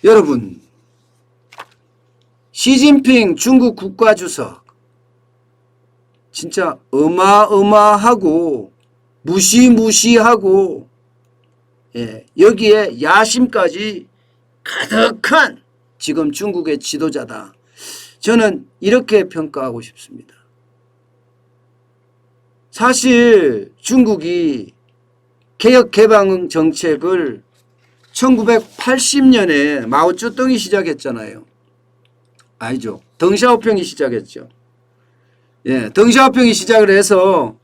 여러분, 시진핑 중국 국가주석 진짜 어마어마하고 무시무시하고 여기에 야심까지 가득한 지금 중국의 지도자다. 저는 이렇게 평가하고 싶습니다. 사실 중국이 개혁개방 정책을 1980년에 마오쩌둥이 시작했잖아요. 아니죠. 덩샤오평이 시작했죠. 덩샤오평이 시작을 해서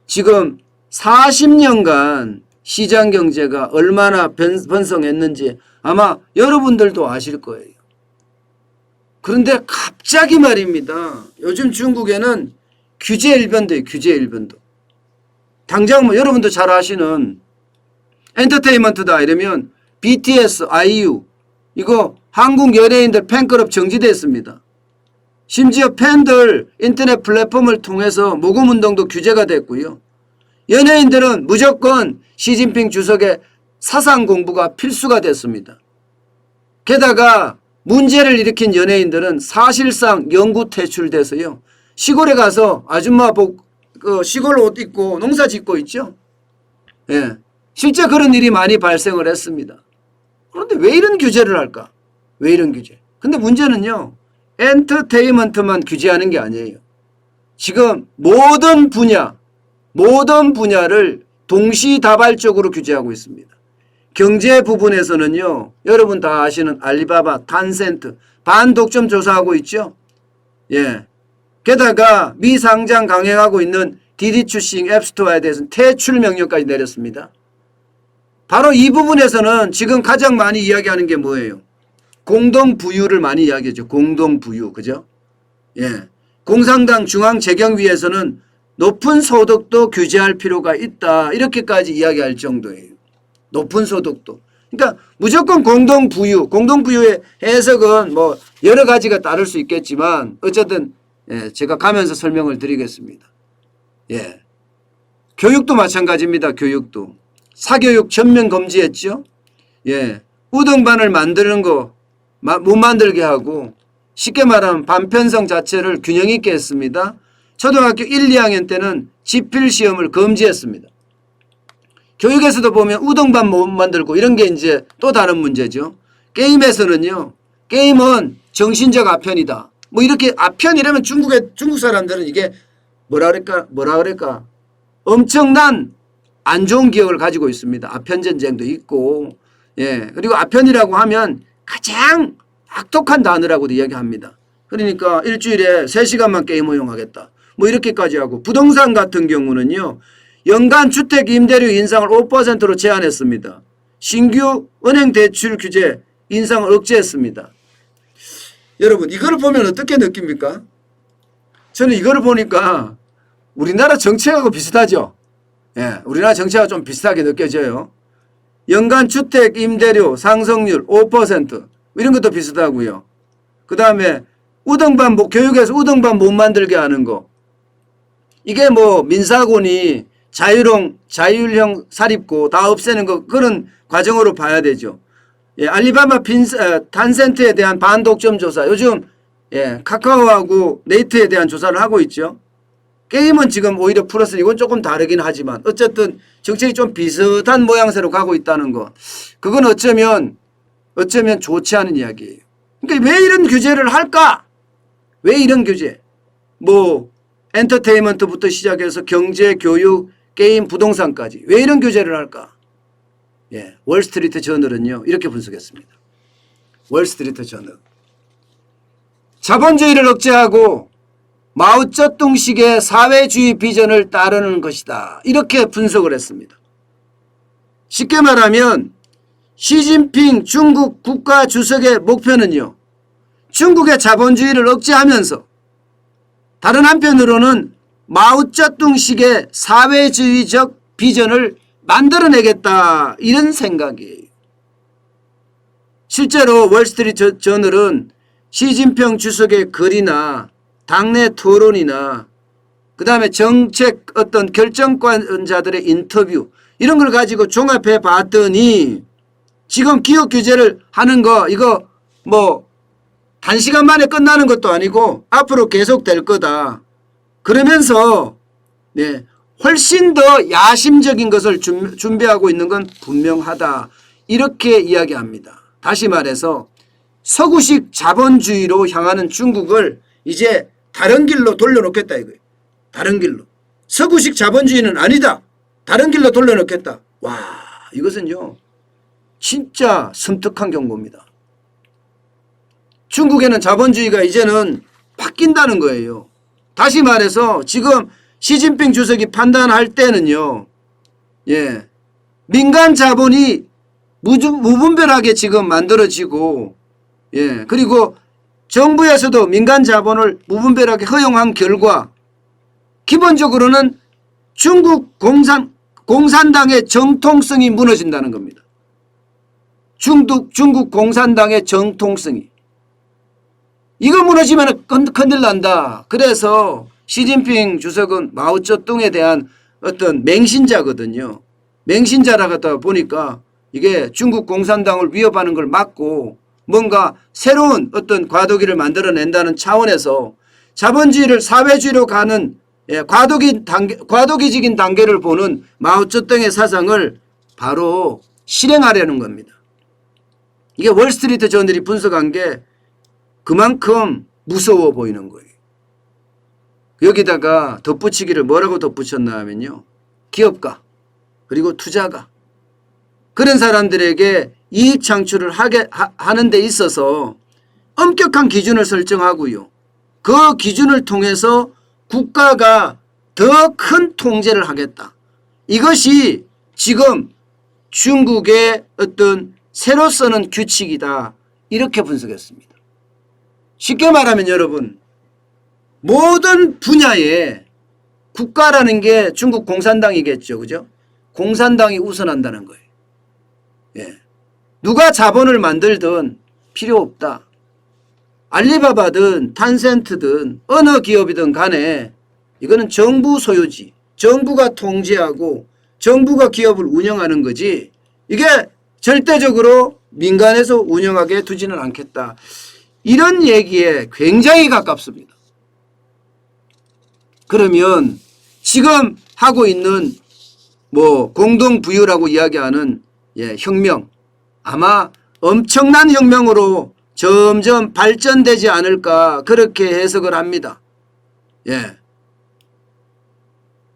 지금 40년간 시장경제가 얼마나 번성했는지 아마 여러분들도 아실 거예요. 그런데 갑자기 말입니다. 요즘 중국에는 규제 일변도예요. 규제 일변도. 당장 뭐 여러분도 잘 아시는 엔터테인먼트다 이러면 BTS, IU 이거 한국 연예인들 팬클럽 정지됐습니다. 심지어 팬들 인터넷 플랫폼을 통해서 모금운동도 규제가 됐고요. 연예인들은 무조건 시진핑 주석의 사상 공부가 필수가 됐습니다. 게다가 문제를 일으킨 연예인들은 사실상 영구 퇴출돼서요. 시골에 가서 아줌마 시골 옷 입고 농사 짓고 있죠. 실제 그런 일이 많이 발생을 했습니다. 그런데 왜 이런 규제를 할까? 왜 이런 규제? 근데 문제는요. 엔터테인먼트만 규제하는 게 아니에요. 지금 모든 분야를 동시다발적으로 규제하고 있습니다. 경제 부분에서는요. 여러분 다 아시는 알리바바, 탄센트 반독점 조사하고 있죠. 게다가 미상장 강행하고 있는 디디 출싱 앱스토어에 대해서는 퇴출 명령까지 내렸습니다. 바로 이 부분에서는 지금 가장 많이 이야기하는 게 뭐예요? 공동부유를 많이 이야기하죠. 공동부유. 그죠? 공산당 중앙재경위에서는 높은 소득도 규제할 필요가 있다. 이렇게까지 이야기할 정도예요. 높은 소득도. 그러니까 무조건 공동부유. 공동부유의 해석은 뭐 여러 가지가 따를 수 있겠지만 어쨌든 제가 가면서 설명을 드리겠습니다. 교육도 마찬가지입니다. 교육도. 사교육 전면 금지했죠. 우등반을 만드는 거 못 만들게 하고 쉽게 말하면 반편성 자체를 균형 있게 했습니다. 초등학교 1, 2학년 때는 지필시험을 금지했습니다. 교육에서도 보면 우등반 못 만들고 이런 게 이제 또 다른 문제죠. 게임에서는요. 게임은 정신적 아편이다. 뭐 이렇게 아편이라면 중국 사람들은 이게 뭐라 그럴까 엄청난 안 좋은 기억을 가지고 있습니다. 아편 전쟁도 있고 그리고 아편이라고 하면 가장 악독한 단어라고도 이야기합니다. 그러니까 일주일에 3시간만 게임 허용하겠다. 뭐 이렇게까지 하고 부동산 같은 경우는요. 연간 주택 임대료 인상을 5%로 제한했습니다. 신규 은행 대출 규제 인상을 억제했습니다. 여러분 이거를 보면 어떻게 느낍니까? 저는 이거를 보니까 우리나라 정책하고 비슷하죠. 우리나라 정책하고 좀 비슷하게 느껴져요. 연간 주택 임대료 상승률 5% 이런 것도 비슷하고요. 그 다음에 우등반 교육에서 우등반 못 만들게 하는 거. 이게 뭐 민사곤이 자율형 사립고 다 없애는 거 그런 과정으로 봐야 되죠. 알리바바 탄센트에 대한 반독점 조사 요즘 카카오하고 네이트에 대한 조사를 하고 있죠. 게임은 지금 오히려 플러스 이건 조금 다르긴 하지만 어쨌든 정책이 좀 비슷한 모양새로 가고 있다는 거. 그건 어쩌면 좋지 않은 이야기예요. 그러니까 왜 이런 규제를 할까? 왜 이런 규제? 뭐 엔터테인먼트부터 시작해서 경제, 교육, 게임, 부동산까지 왜 이런 규제를 할까? 월스트리트 저널은요. 이렇게 분석했습니다. 월스트리트 저널. 자본주의를 억제하고 마오쩌둥식의 사회주의 비전을 따르는 것이다. 이렇게 분석을 했습니다. 쉽게 말하면 시진핑 중국 국가주석의 목표는요. 중국의 자본주의를 억제하면서 다른 한편으로는 마오쩌둥식의 사회주의적 비전을 만들어내겠다. 이런 생각이에요. 실제로 월스트리트 저널은 시진핑 주석의 글이나 당내 토론이나 그 다음에 정책 어떤 결정권자들의 인터뷰 이런 걸 가지고 종합해 봤더니 지금 기업 규제를 하는 거 이거 뭐 단시간 만에 끝나는 것도 아니고 앞으로 계속 될 거다. 그러면서 네, 훨씬 더 야심적인 것을 준비하고 있는 건 분명하다. 이렇게 이야기합니다. 다시 말해서 서구식 자본주의로 향하는 중국을 이제 다른 길로 돌려놓겠다 이거예요. 다른 길로. 서구식 자본주의는 아니다. 다른 길로 돌려놓겠다. 와, 이것은요 진짜 섬뜩한 경고입니다. 중국에는 자본주의가 이제는 바뀐다는 거예요. 다시 말해서 지금 시진핑 주석이 판단할 때는요, 예, 민간 자본이 무분별하게 지금 만들어지고, 예, 그리고 정부에서도 민간 자본을 무분별하게 허용한 결과 기본적으로는 중국 공산당의 정통성이 무너진다는 겁니다. 중국 공산당의 정통성이. 이거 무너지면 큰일 난다. 그래서 시진핑 주석은 마오쩌둥에 대한 어떤 맹신자거든요. 맹신자라 갖다 보니까 이게 중국 공산당을 위협하는 걸 막고 뭔가 새로운 어떤 과도기를 만들어낸다는 차원에서 자본주의를 사회주의로 가는 과도기적인 단계를 보는 마오쩌둥의 사상을 바로 실행하려는 겁니다. 이게 월스트리트 저널이 분석한 게 그만큼 무서워 보이는 거예요. 여기다가 덧붙이기를 뭐라고 덧붙였나 하면요. 기업가 그리고 투자가 그런 사람들에게 이익 창출을 하는 데 있어서 엄격한 기준을 설정하고요. 그 기준을 통해서 국가가 더 큰 통제를 하겠다. 이것이 지금 중국의 어떤 새로 쓰는 규칙이다. 이렇게 분석했습니다. 쉽게 말하면 여러분 모든 분야에 국가라는 게 중국 공산당이겠죠. 그죠? 공산당이 우선한다는 거예요. 예. 누가 자본을 만들든 필요 없다. 알리바바든 탄센트든 어느 기업이든 간에 이거는 정부 소유지. 정부가 통제하고 정부가 기업을 운영하는 거지. 이게 절대적으로 민간에서 운영하게 두지는 않겠다. 이런 얘기에 굉장히 가깝습니다. 그러면 지금 하고 있는 뭐 공동부유라고 이야기하는 혁명 아마 엄청난 혁명으로 점점 발전되지 않을까 그렇게 해석을 합니다. 예.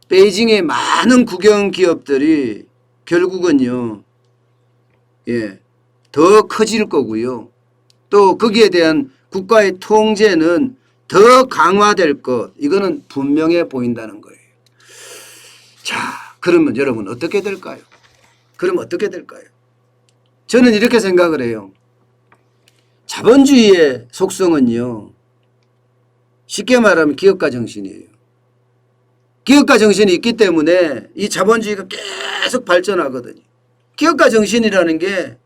베이징의 많은 국영 기업들이 결국은요. 예. 더 커질 거고요. 또 거기에 대한 국가의 통제는 더 강화될 것. 이거는 분명해 보인다는 거예요. 자, 그러면 여러분 어떻게 될까요? 그럼 어떻게 될까요? 저는 이렇게 생각을 해요. 자본주의의 속성은요. 쉽게 말하면 기업가 정신이에요. 기업가 정신이 있기 때문에 이 자본주의가 계속 발전하거든요. 기업가 정신이라는 게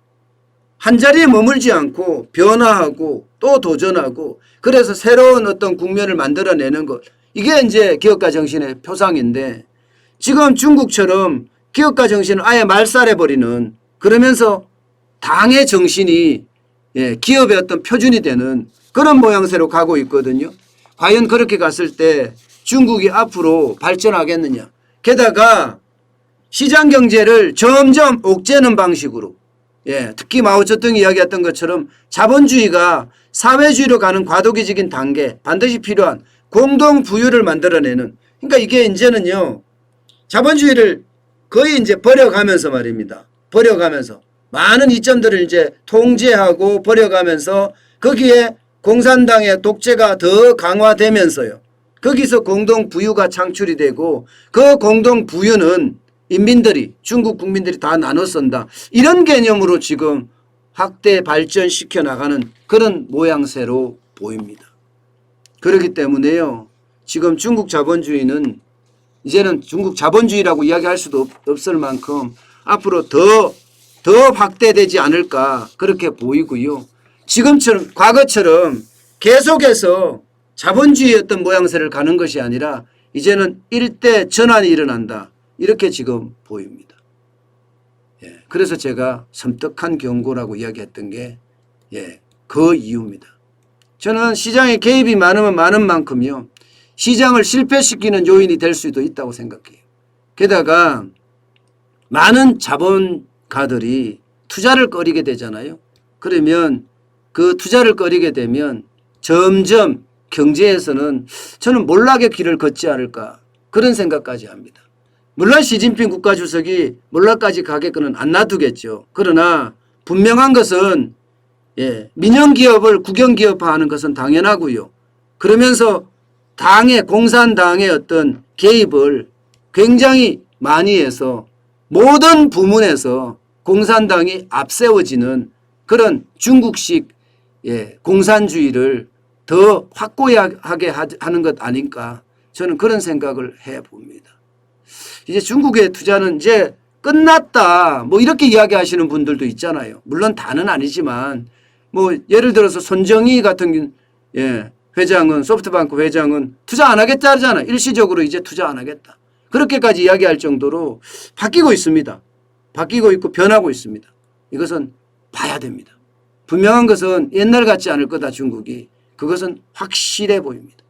한자리에 머물지 않고 변화하고 또 도전하고 그래서 새로운 어떤 국면을 만들어내는 것. 이게 이제 기업가 정신의 표상인데 지금 중국처럼 기업가 정신을 아예 말살해버리는 그러면서 당의 정신이 기업의 어떤 표준이 되는 그런 모양새로 가고 있거든요. 과연 그렇게 갔을 때 중국이 앞으로 발전하겠느냐. 게다가 시장경제를 점점 옥죄는 방식으로 특히 마오쩌둥이 이야기했던 것처럼 자본주의가 사회주의로 가는 과도기적인 단계 반드시 필요한 공동부유를 만들어내는 그러니까 이게 이제는요. 자본주의를 거의 이제 버려가면서 말입니다. 버려가면서 많은 이점들을 이제 통제하고 버려가면서 거기에 공산당의 독재가 더 강화되면서요. 거기서 공동부유가 창출이 되고 그 공동부유는 인민들이 중국 국민들이 다 나눠 쓴다. 이런 개념으로 지금 확대 발전시켜 나가는 그런 모양새로 보입니다. 그렇기 때문에요. 지금 중국 자본주의는 이제는 중국 자본주의라고 이야기할 수도 없을 만큼 앞으로 더 확대되지 않을까 그렇게 보이고요. 지금처럼 과거처럼 계속해서 자본주의의 어떤 모양새를 가는 것이 아니라 이제는 일대 전환이 일어난다. 이렇게 지금 보입니다. 예, 그래서 제가 섬뜩한 경고라고 이야기했던 게 예, 그 이유입니다. 저는 시장에 개입이 많으면 많은 만큼요. 시장을 실패시키는 요인이 될 수도 있다고 생각해요. 게다가 많은 자본가들이 투자를 꺼리게 되잖아요. 그러면 그 투자를 꺼리게 되면 점점 경제에서는 저는 몰락의 길을 걷지 않을까 그런 생각까지 합니다. 물론 시진핑 국가주석이 몰락까지 가게끔은 안 놔두겠죠. 그러나 분명한 것은 예, 민영기업을 국영기업화하는 것은 당연하고요. 그러면서 공산당의 어떤 개입을 굉장히 많이 해서 모든 부문에서 공산당이 앞세워지는 그런 중국식 예, 공산주의를 더 확고하게 하는 것 아닌가 저는 그런 생각을 해봅니다. 이제 중국의 투자는 이제 끝났다 뭐 이렇게 이야기하시는 분들도 있잖아요. 물론 다는 아니지만 뭐 예를 들어서 손정희 같은 예, 회장은 소프트뱅크 회장은 투자 안 하겠다 하잖아. 일시적으로 이제 투자 안 하겠다. 그렇게까지 이야기할 정도로 바뀌고 있습니다. 바뀌고 있고 변하고 있습니다. 이것은 봐야 됩니다. 분명한 것은 옛날 같지 않을 거다 중국이. 그것은 확실해 보입니다.